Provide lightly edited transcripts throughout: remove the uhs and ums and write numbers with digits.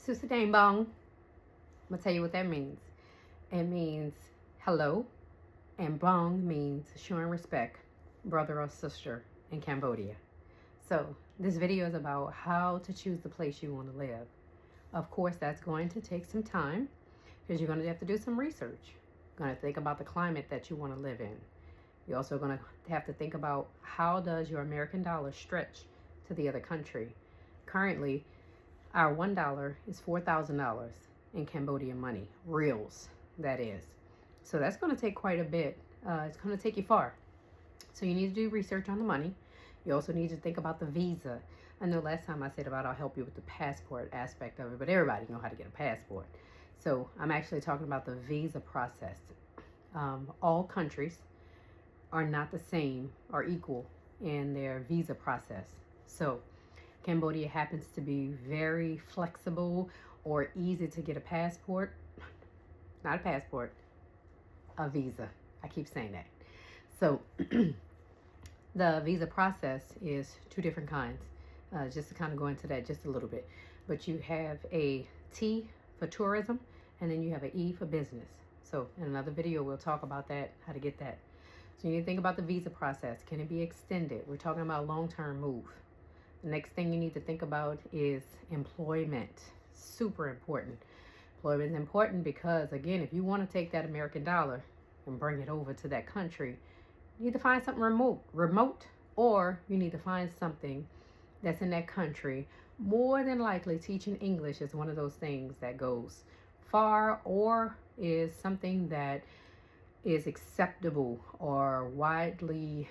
Susadang bong. I'm gonna tell you what that means. It means hello, and bong means showing respect, brother or sister in Cambodia. So this video is about how to choose the place you want to live. Of course, that's going to take some time because you're going to have to do some research. You're going to think about the climate that you want to live in. You're also going to have to think about how does your American dollar stretch to the other country. Currently, our $1 is $4,000 in Cambodian money, reals, that is. So that's going to take quite a bit. It's going to take you far. So you need to do research on the money. You also need to think about the visa. I know last time I said about I'll help you with the passport aspect of it, but everybody know how to get a passport. So I'm actually talking about the visa process. All countries are not the same or equal in their visa process. So Cambodia happens to be very flexible or easy to get a passport. Not a passport, a visa. I keep saying that. So the visa process is two different kinds. Just to kind of go into that just a little bit. But you have a T for tourism, and then you have an E for business. So in another video, we'll talk about that, how to get that. So you need to think about the visa process. Can it be extended? We're talking about a long-term move. The next thing you need to think about is employment. Super important. Employment is important because, again, if you want to take that American dollar and bring it over to that country, you need to find something remote, or you need to find something that's in that country. More than likely, teaching English is one of those things that goes far, or is something that is acceptable or widely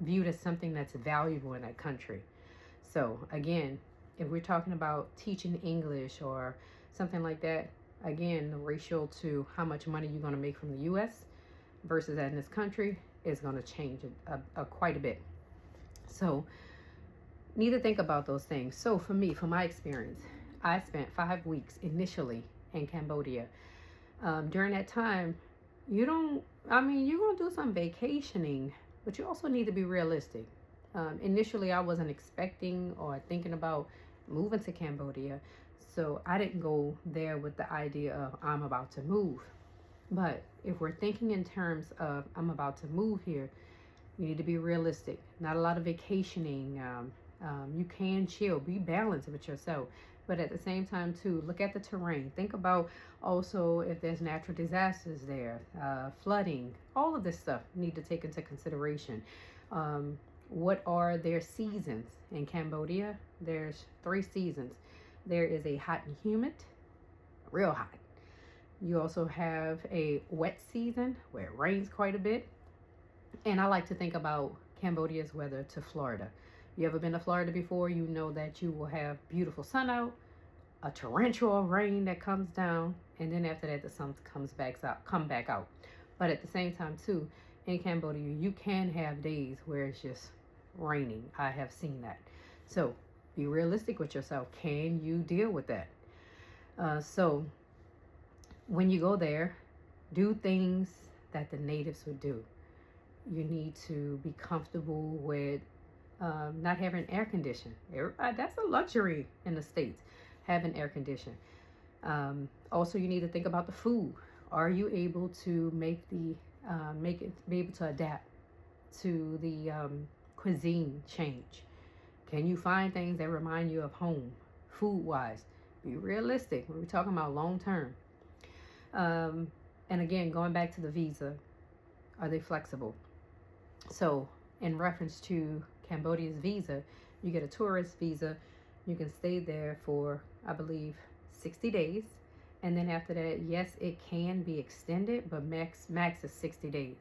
viewed as something that's valuable in that country. So again, if we're talking about teaching English or something like that, again, the ratio to how much money you're going to make from the U.S. versus in this country is going to change quite a bit. So need to think about those things. So for me, for my experience, I spent 5 weeks initially in Cambodia. During that time, you're going to do some vacationing, but you also need to be realistic. Initially, I wasn't expecting or thinking about moving to Cambodia, so I didn't go there with the idea of I'm about to move. But if we're thinking in terms of I'm about to move here, you need to be realistic. Not a lot of vacationing. You can chill, be balanced with yourself, but at the same time too, look at the terrain. Think about also if there's natural disasters there, flooding, all of this stuff you need to take into consideration. What are their seasons in Cambodia? There's 3 seasons. There is a hot and humid, real hot. You also have a wet season where it rains quite a bit. And I like to think about Cambodia's weather to Florida. You ever been to Florida before? You know that you will have beautiful sun out, a torrential rain that comes down, and then after that the sun come back out. But at the same time too, in Cambodia, you can have days where it's just raining. I have seen that. So be realistic with yourself. Can you deal with that? So when you go there, do things that the natives would do. You need to be comfortable with not having air conditioning. That's a luxury in the States, having air conditioning. Also, you need to think about the food. Are you able to be able to adapt to the cuisine change? Can you find things that remind you of home, food-wise? Be realistic when we're talking about long-term. And again, going back to the visa, are they flexible? So in reference to Cambodia's visa, you get a tourist visa. You can stay there for, I believe, 60 days. And then after that, yes, it can be extended, but max is 60 days.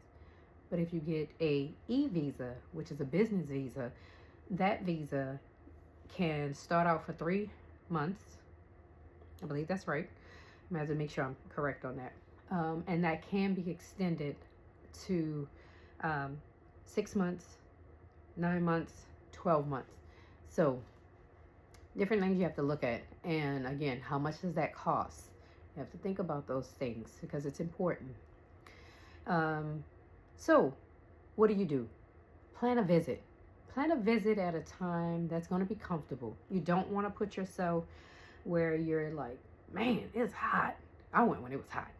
But if you get a e-visa, which is a business visa, that visa can start out for 3 months. I believe that's right. I have to make sure I'm correct on that. And that can be extended to 6 months, 9 months, 12 months. So different things you have to look at. And again, how much does that cost? You have to think about those things because it's important. So what do? Plan a visit. Plan a visit at a time that's going to be comfortable. You don't want to put yourself where you're like, man, it's hot. I went when it was hot.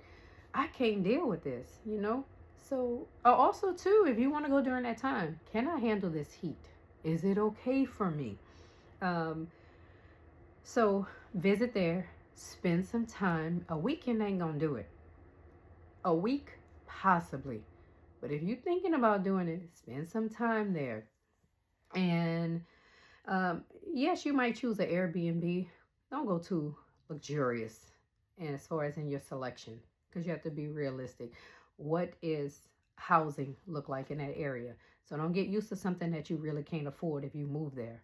I can't deal with this, you know? So, also, too, if you want to go during that time, can I handle this heat? Is it okay for me? Um, so, visit there, spend some time. A weekend ain't going to do it. A week, possibly. But if you're thinking about doing it, spend some time there. And yes, you might choose an Airbnb. Don't go too luxurious, and as far as in your selection, because you have to be realistic. What is housing look like in that area? So don't get used to something that you really can't afford if you move there.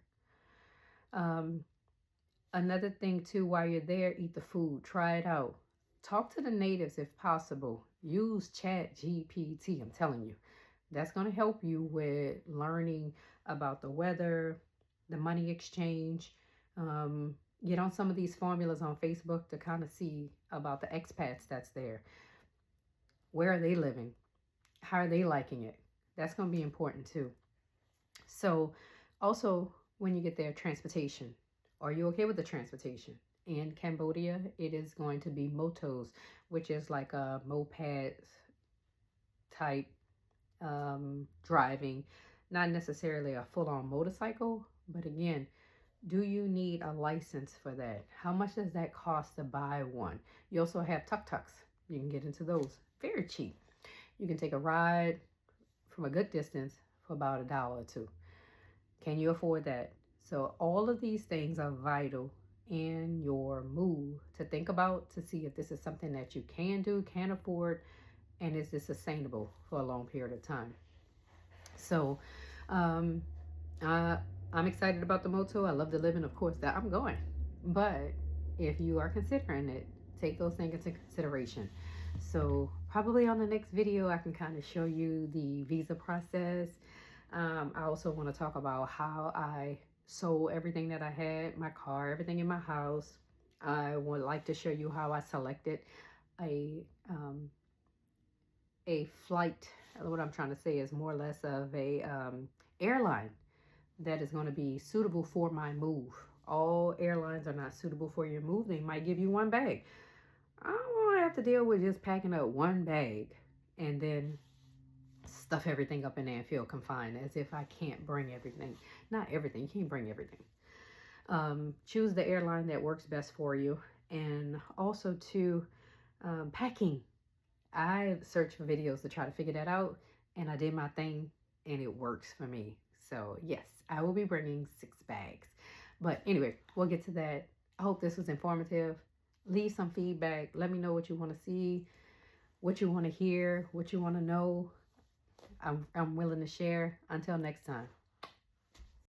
Um, Another thing too, while you're there, eat the food. Try it out. Talk to the natives if possible. Use Chat GPT. I'm telling you. That's going to help you with learning about the weather, the money exchange. Get on some of these formulas on Facebook to kind of see about the expats that's there. Where are they living? How are they liking it? That's going to be important too. So, also, when you get there, transportation. Are you okay with the transportation? In Cambodia, it is going to be motos, which is like a moped type driving, not necessarily a full on motorcycle, but again, do you need a license for that? How much does that cost to buy one? You also have tuk-tuks. You can get into those very cheap. You can take a ride from a good distance for about $1 or two. Can you afford that? So all of these things are vital in your move to think about to see if this is something that you can do, can afford, and is this sustainable for a long period of time. So, um, I'm excited about the moto. I love the living, of course, that I'm going. But if you are considering it, take those things into consideration. So, probably on the next video, I can kind of show you the visa process. I also want to talk about how I sold everything that I had, my car, everything in my house. I would like to show you how I selected a um, a flight. What I'm trying to say is more or less of a airline that is going to be suitable for my move. All airlines are not suitable for your move. They might give you one bag. I don't want to have to deal with just packing up one bag and then stuff everything up in there and feel confined as if I can't bring everything. Not everything. You can't bring everything. Choose the airline that works best for you. And also to packing. I searched for videos to try to figure that out, and I did my thing, and it works for me. So yes, I will be bringing 6 bags. But anyway, we'll get to that. I hope this was informative. Leave some feedback. Let me know what you want to see, what you want to hear, what you want to know. I'm willing to share. Until next time.